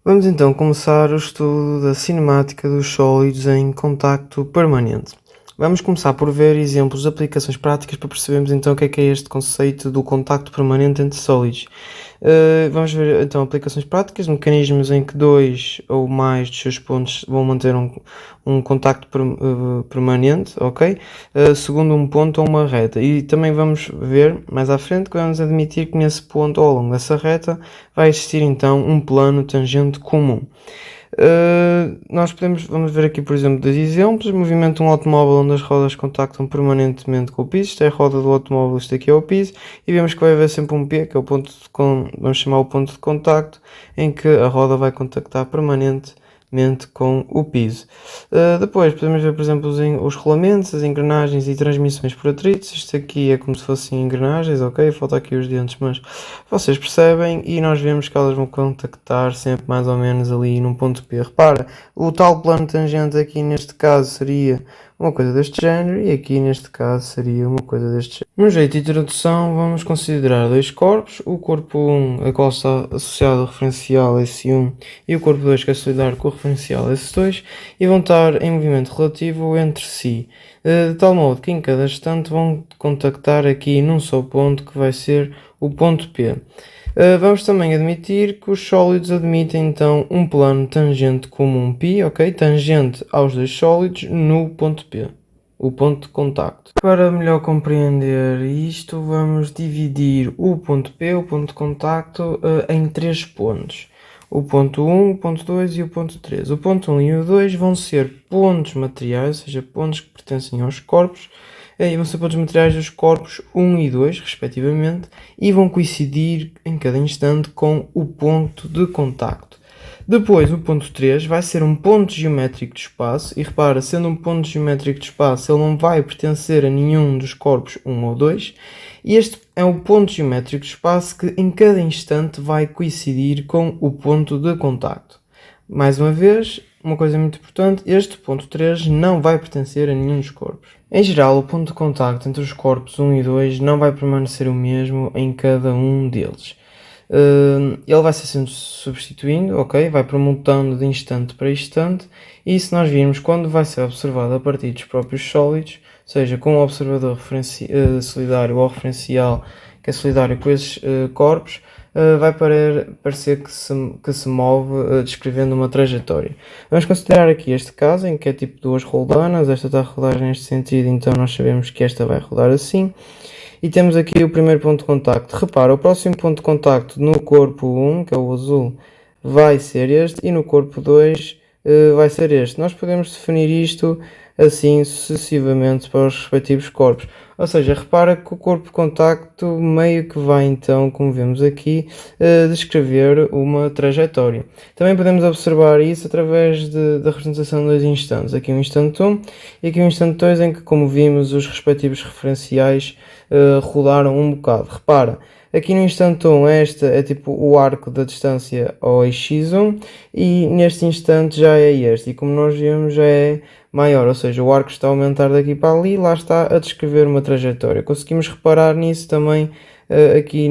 Vamos então começar o estudo da cinemática dos sólidos em contacto permanente. Vamos começar por ver exemplos de aplicações práticas para percebermos então o que é este conceito do contacto permanente entre sólidos. Vamos ver então aplicações práticas, mecanismos em que dois ou mais dos seus pontos vão manter um contacto permanente, ok? Segundo um ponto ou uma reta. E também vamos ver mais à frente que vamos admitir que nesse ponto ou ao longo dessa reta vai existir então um plano tangente comum. Vamos ver aqui, por exemplo, dois exemplos. Movimento de um automóvel onde as rodas contactam permanentemente com o piso. Isto é a roda do automóvel, isto aqui é o piso. E vemos que vai haver sempre um P, que é o ponto vamos chamar o ponto de contacto, em que a roda vai contactar permanentemente com o piso. Depois podemos ver, por exemplo, os rolamentos, as engrenagens e transmissões por atritos. Isto aqui é como se fossem engrenagens, ok? Falta aqui os dentes, mas vocês percebem, e nós vemos que elas vão contactar sempre mais ou menos ali num ponto P. Repara, o tal plano tangente aqui neste caso seria uma coisa deste género e aqui neste caso seria uma coisa deste género. No jeito de introdução vamos considerar dois corpos, o corpo 1 a qual está associado o referencial S1 e o corpo 2 que é solidário com o referencial S2 e vão estar em movimento relativo entre si, de tal modo que em cada instante vão contactar aqui num só ponto que vai ser o ponto P. Vamos também admitir que os sólidos admitem então um plano tangente comum π, ok? Tangente aos dois sólidos no ponto P, o ponto de contacto. Para melhor compreender isto, vamos dividir o ponto P, o ponto de contacto, em três pontos. O ponto 1, o ponto 2 e o ponto 3. O ponto 1 e o 2 vão ser pontos materiais, ou seja, pontos que pertencem aos corpos, e vão ser pontos materiais dos corpos 1 e 2, respectivamente, e vão coincidir em cada instante com o ponto de contacto. Depois, o ponto 3 vai ser um ponto geométrico de espaço, e repara, sendo um ponto geométrico de espaço, ele não vai pertencer a nenhum dos corpos 1 ou 2, e este é o ponto geométrico de espaço que em cada instante vai coincidir com o ponto de contacto. Mais uma vez, uma coisa muito importante, este ponto 3 não vai pertencer a nenhum dos corpos. Em geral, o ponto de contacto entre os corpos 1 e 2 não vai permanecer o mesmo em cada um deles. Ele vai ser sempre substituindo, ok? Vai permutando de instante para instante, e se nós virmos quando vai ser observado a partir dos próprios sólidos, seja com o observador solidário ou referencial, que é solidário com esses corpos, vai parecer que se move descrevendo uma trajetória. Vamos considerar aqui este caso em que é tipo duas roldanas, esta está a rodar neste sentido, então nós sabemos que esta vai rodar assim. E temos aqui o primeiro ponto de contacto. Repara, o próximo ponto de contacto no corpo 1, que é o azul, vai ser este, e no corpo 2 vai ser este. Nós podemos definir isto assim sucessivamente para os respectivos corpos. Ou seja, repara que o corpo de contacto meio que vai então, como vemos aqui, descrever uma trajetória. Também podemos observar isso através da representação de dois instantes. Aqui um instante 1 e aqui um instante 2 em que, como vimos, os respectivos referenciais rodaram um bocado. Repara, aqui no instante 1 este é tipo o arco da distância ao x1 e neste instante já é este, e como nós vimos já é maior, ou seja, o arco está a aumentar daqui para ali, lá está a descrever uma trajetória. Conseguimos reparar nisso também aqui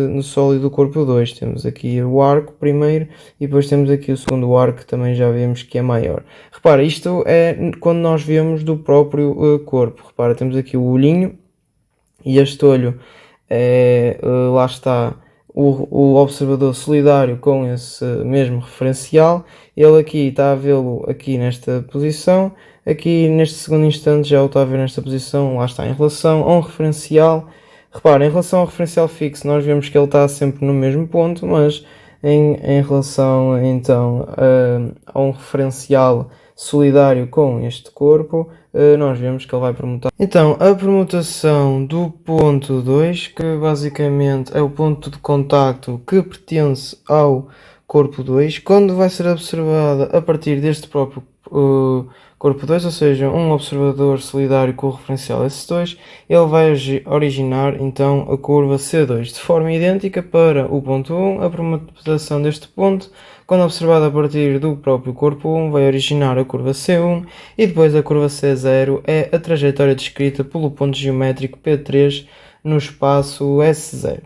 no sólido do corpo 2. Temos aqui o arco primeiro e depois temos aqui o segundo arco, que também já vemos que é maior. Repara, isto é quando nós vemos do próprio corpo. Repara, temos aqui o olhinho e este olho lá está o observador solidário com esse mesmo referencial. Ele aqui está a vê-lo aqui nesta posição, aqui neste segundo instante já o está a ver nesta posição, lá está, em relação a um referencial. Repara, em relação ao referencial fixo nós vemos que ele está sempre no mesmo ponto, mas em relação então a um referencial solidário com este corpo, nós vemos que ele vai permutar. Então, a permutação do ponto 2, que basicamente é o ponto de contacto que pertence ao corpo 2, quando vai ser observada a partir deste próprio corpo 2, ou seja, um observador solidário com o referencial S2, ele vai originar então a curva C2. De forma idêntica para o ponto 1, a permutação deste ponto, quando observada a partir do próprio corpo 1, vai originar a curva C1 e depois a curva C0 é a trajetória descrita pelo ponto geométrico P3 no espaço S0.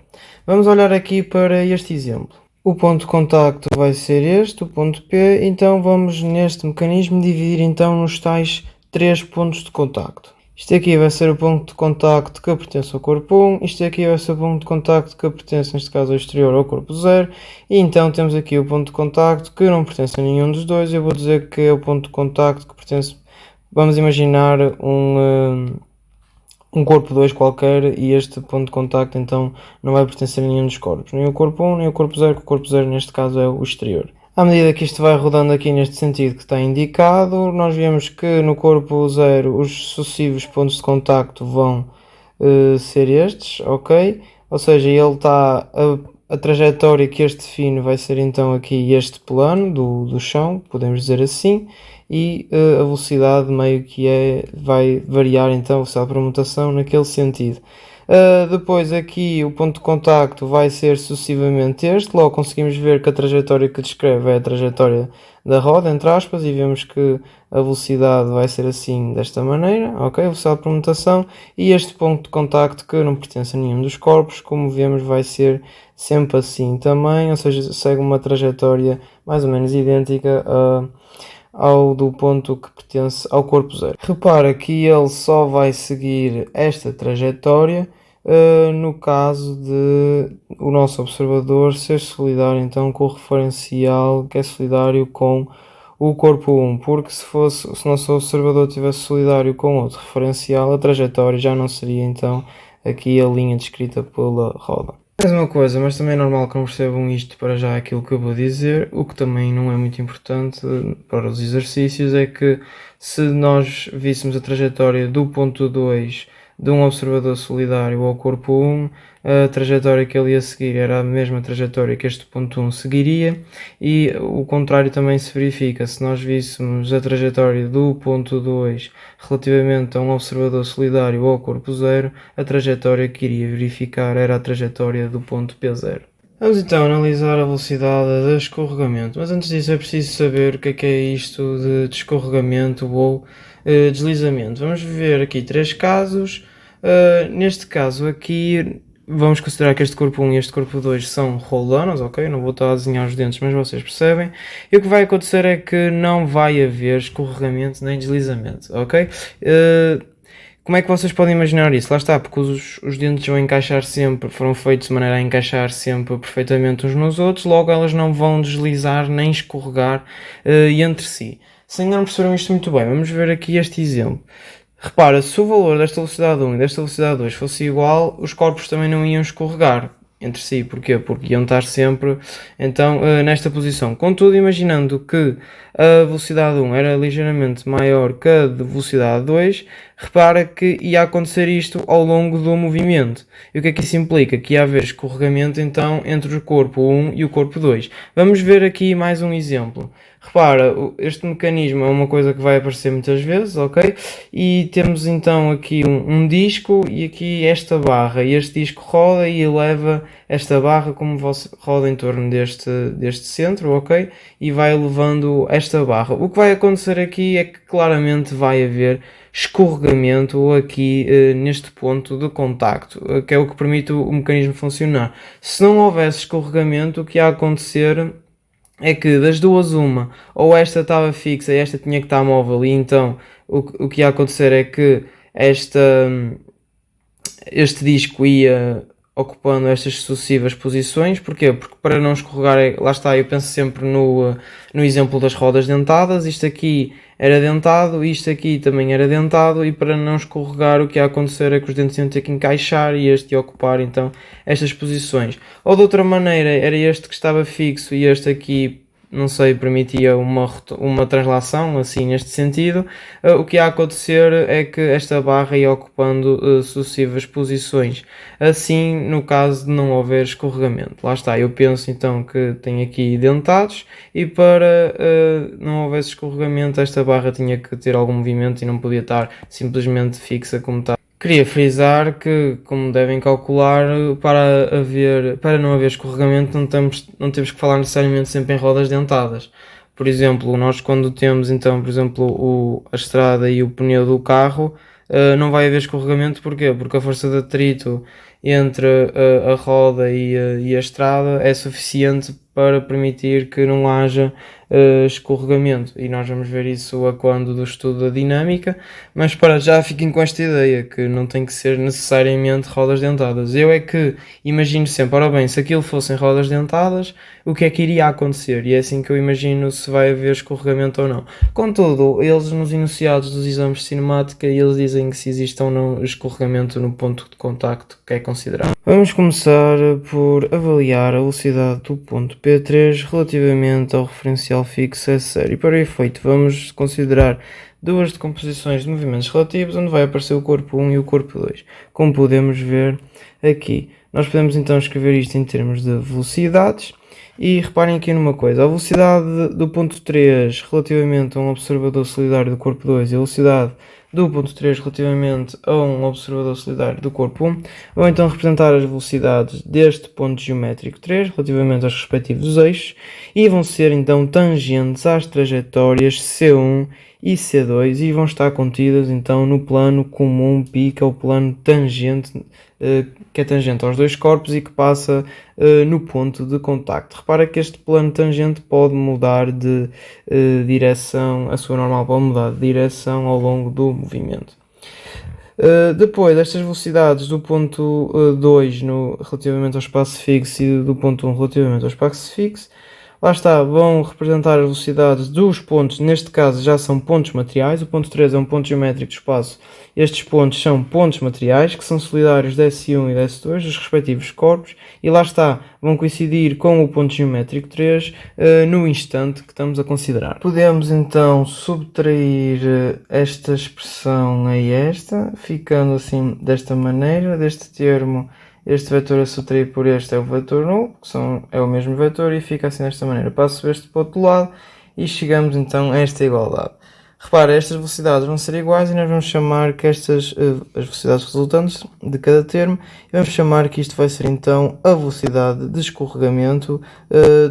Vamos olhar aqui para este exemplo. O ponto de contacto vai ser este, o ponto P, então vamos neste mecanismo dividir então nos tais 3 pontos de contacto. Isto aqui vai ser o ponto de contacto que pertence ao corpo 1, isto aqui vai ser o ponto de contacto que pertence, neste caso, ao exterior, ao corpo 0, e então temos aqui o ponto de contacto que não pertence a nenhum dos dois. Eu vou dizer que é o ponto de contacto que pertence, vamos imaginar um corpo 2 qualquer, e este ponto de contacto então não vai pertencer a nenhum dos corpos, nem o corpo 1 nem o corpo 0, que o corpo 0 neste caso é o exterior. À medida que isto vai rodando aqui neste sentido que está indicado, nós vemos que no corpo 0 os sucessivos pontos de contacto vão ser estes, ok? Ou seja, ele está a trajetória que este define vai ser então aqui este plano do chão, podemos dizer assim, e a velocidade meio que vai variar então a velocidade por mutação naquele sentido. Depois aqui o ponto de contacto vai ser sucessivamente este, logo conseguimos ver que a trajetória que descreve é a trajetória da roda, entre aspas, e vemos que a velocidade vai ser assim, desta maneira, ok? Velocidade por mutação, e este ponto de contacto que não pertence a nenhum dos corpos, como vemos, vai ser sempre assim também, ou seja, segue uma trajetória mais ou menos idêntica ao do ponto que pertence ao corpo 0. Repara que ele só vai seguir esta trajetória no caso de o nosso observador ser solidário então com o referencial que é solidário com o corpo 1, porque se o nosso observador tivesse solidário com outro referencial, a trajetória já não seria então aqui a linha descrita pela roda. Mais uma coisa, mas também é normal que não percebam isto para já aquilo que eu vou dizer, o que também não é muito importante para os exercícios, é que se nós víssemos a trajetória do ponto 2 de um observador solidário ao corpo 1, a trajetória que ele ia seguir era a mesma trajetória que este ponto 1 seguiria, e o contrário também se verifica. Se nós víssemos a trajetória do ponto 2 relativamente a um observador solidário ao corpo 0, a trajetória que iria verificar era a trajetória do ponto P0. Vamos então analisar a velocidade de escorregamento, mas antes disso é preciso saber o que é isto de escorregamento ou deslizamento. Vamos ver aqui 3 casos. Neste caso aqui vamos considerar que este corpo 1 e este corpo 2 são roll-downs, ok? Não vou estar a desenhar os dentes, mas vocês percebem. E o que vai acontecer é que não vai haver escorregamento nem deslizamento, ok? Como é que vocês podem imaginar isso? Lá está, porque os dentes vão encaixar sempre, foram feitos de maneira a encaixar sempre perfeitamente uns nos outros, logo elas não vão deslizar nem escorregar entre si. Se ainda não perceberam isto muito bem, vamos ver aqui este exemplo. Repara, se o valor desta velocidade 1 e desta velocidade 2 fosse igual, os corpos também não iam escorregar entre si. Porquê? Porque iam estar sempre então nesta posição. Contudo, imaginando que a velocidade 1 era ligeiramente maior que a de velocidade 2, repara que ia acontecer isto ao longo do movimento. E o que é que isso implica? Que ia haver escorregamento então entre o corpo 1 e o corpo 2. Vamos ver aqui mais um exemplo. Repara, este mecanismo é uma coisa que vai aparecer muitas vezes, ok? E temos então aqui um disco e aqui esta barra. E este disco roda e eleva esta barra como roda em torno deste centro, ok? E vai elevando esta barra. O que vai acontecer aqui é que claramente vai haver escorregamento aqui neste ponto de contacto, que é o que permite o mecanismo funcionar. Se não houvesse escorregamento, o que ia acontecer é que das duas uma, ou esta estava fixa e esta tinha que estar móvel, e então o que ia acontecer é que este disco ia ocupando estas sucessivas posições. Porquê? Porque para não escorregar, lá está, eu penso sempre no exemplo das rodas dentadas. Isto aqui era dentado, isto aqui também era dentado, e para não escorregar o que ia acontecer é que os dentes iam ter que encaixar e este ia ocupar então estas posições. Ou de outra maneira, era este que estava fixo e este aqui, não sei, permitia uma translação, assim, neste sentido. O que ia acontecer é que esta barra ia ocupando sucessivas posições, assim no caso de não haver escorregamento. Lá está, eu penso então que tem aqui dentados, e para não haver escorregamento esta barra tinha que ter algum movimento e não podia estar simplesmente fixa como está. Queria frisar que, como devem calcular, para não haver escorregamento não temos que falar necessariamente sempre em rodas dentadas. Por exemplo, nós quando temos então, por exemplo, a estrada e o pneu do carro, não vai haver escorregamento. Porquê? Porque a força de atrito entre a roda e a estrada é suficiente para permitir que não haja escorregamento, e nós vamos ver isso a quando do estudo da dinâmica, mas para já fiquem com esta ideia que não tem que ser necessariamente rodas dentadas. Eu é que imagino sempre, ora bem, se aquilo fossem rodas dentadas, o que é que iria acontecer? E é assim que eu imagino se vai haver escorregamento ou não. Contudo, eles nos enunciados dos exames de cinemática, eles dizem que se existe ou não escorregamento no ponto de contacto que é considerado. Vamos começar por avaliar a velocidade do ponto P3 relativamente ao referencial fixo S0. E para o efeito, vamos considerar duas decomposições de movimentos relativos, onde vai aparecer o corpo 1 e o corpo 2. Como podemos ver aqui, nós podemos então escrever isto em termos de velocidades. E reparem aqui numa coisa, a velocidade do ponto 3 relativamente a um observador solidário do corpo 2 e a velocidade do ponto 3 relativamente a um observador solidário do corpo 1 vão então representar as velocidades deste ponto geométrico 3 relativamente aos respectivos eixos e vão ser então tangentes às trajetórias C1 e C2 e vão estar contidas então no plano comum π, que é o plano tangente, que é tangente aos dois corpos e que passa no ponto de contacto. Repara que este plano tangente pode mudar de direção, a sua normal pode mudar de direção ao longo do movimento. Depois, estas velocidades do ponto 2 relativamente ao espaço fixo e do ponto 1 relativamente ao espaço fixo, lá está, vão representar as velocidades dos pontos, neste caso já são pontos materiais, o ponto 3 é um ponto geométrico de espaço, estes pontos são pontos materiais, que são solidários de S1 e de S2, dos respectivos corpos, e lá está, vão coincidir com o ponto geométrico 3 no instante que estamos a considerar. Podemos então subtrair esta expressão a esta, ficando assim desta maneira, deste termo. Este vetor a subtrair por este é o vetor nulo, é o mesmo vetor e fica assim desta maneira. Passo este para o outro lado e chegamos então a esta igualdade. Repara, estas velocidades vão ser iguais e nós vamos chamar que estas, as velocidades resultantes de cada termo, e vamos chamar que isto vai ser então a velocidade de escorregamento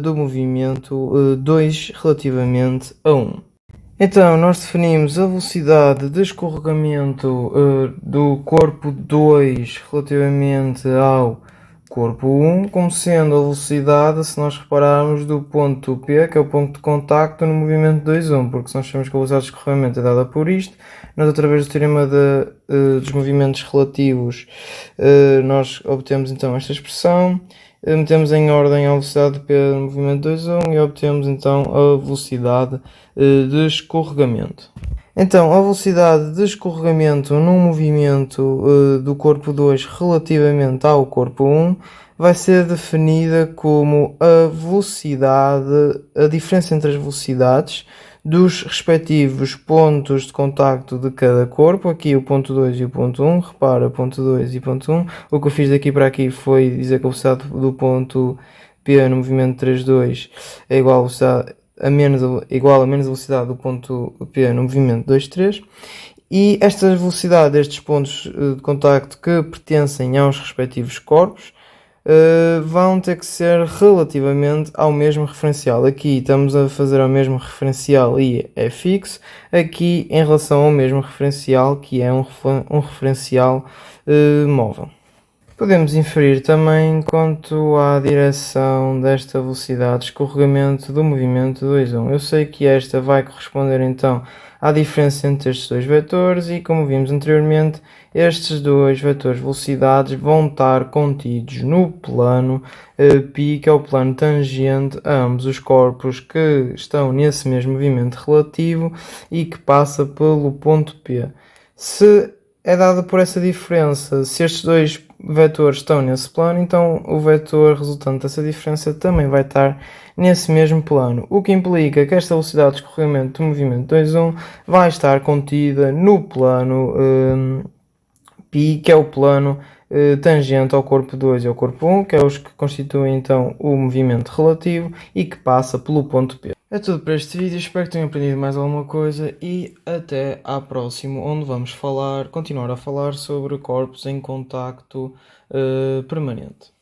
do movimento 2 relativamente a 1. Então, nós definimos a velocidade de escorregamento do corpo 2 relativamente ao corpo 1, como sendo a velocidade, se nós repararmos, do ponto P, que é o ponto de contacto, no movimento 2,1, porque se nós sabemos que a velocidade de escorregamento é dada por isto, nós, através do teorema dos movimentos relativos, nós obtemos então esta expressão. Metemos em ordem a velocidade de P no movimento 2,1 e obtemos então a velocidade de escorregamento. Então, a velocidade de escorregamento no movimento do corpo 2 relativamente ao corpo 1 vai ser definida como a velocidade, a diferença entre as velocidades dos respectivos pontos de contacto de cada corpo, aqui o ponto 2 e o ponto 1, repara, ponto 2 e ponto 1, o que eu fiz daqui para aqui foi dizer que a velocidade do ponto P no movimento 3,2 é igual a velocidade igual a menos a velocidade do ponto P no movimento 2,3, e esta velocidade destes pontos de contacto que pertencem aos respectivos corpos vão ter que ser relativamente ao mesmo referencial. Aqui estamos a fazer ao mesmo referencial e é fixo, aqui em relação ao mesmo referencial, que é um referencial móvel. Podemos inferir também quanto à direção desta velocidade de escorregamento do movimento 2,1. Eu sei que esta vai corresponder então à diferença entre estes dois vetores e, como vimos anteriormente, estes dois vetores velocidades vão estar contidos no plano π, que é o plano tangente a ambos os corpos que estão nesse mesmo movimento relativo e que passa pelo ponto P. Se é dada por essa diferença, se estes dois vetores estão nesse plano, então o vetor resultante dessa diferença também vai estar nesse mesmo plano, o que implica que esta velocidade de escorregamento do movimento 2,1 vai estar contida no plano π, que é o plano tangente ao corpo 2 e ao corpo 1, que é os que constituem então o movimento relativo e que passa pelo ponto P. É tudo para este vídeo, espero que tenham aprendido mais alguma coisa e até à próxima, onde vamos continuar a falar sobre corpos em contacto permanente.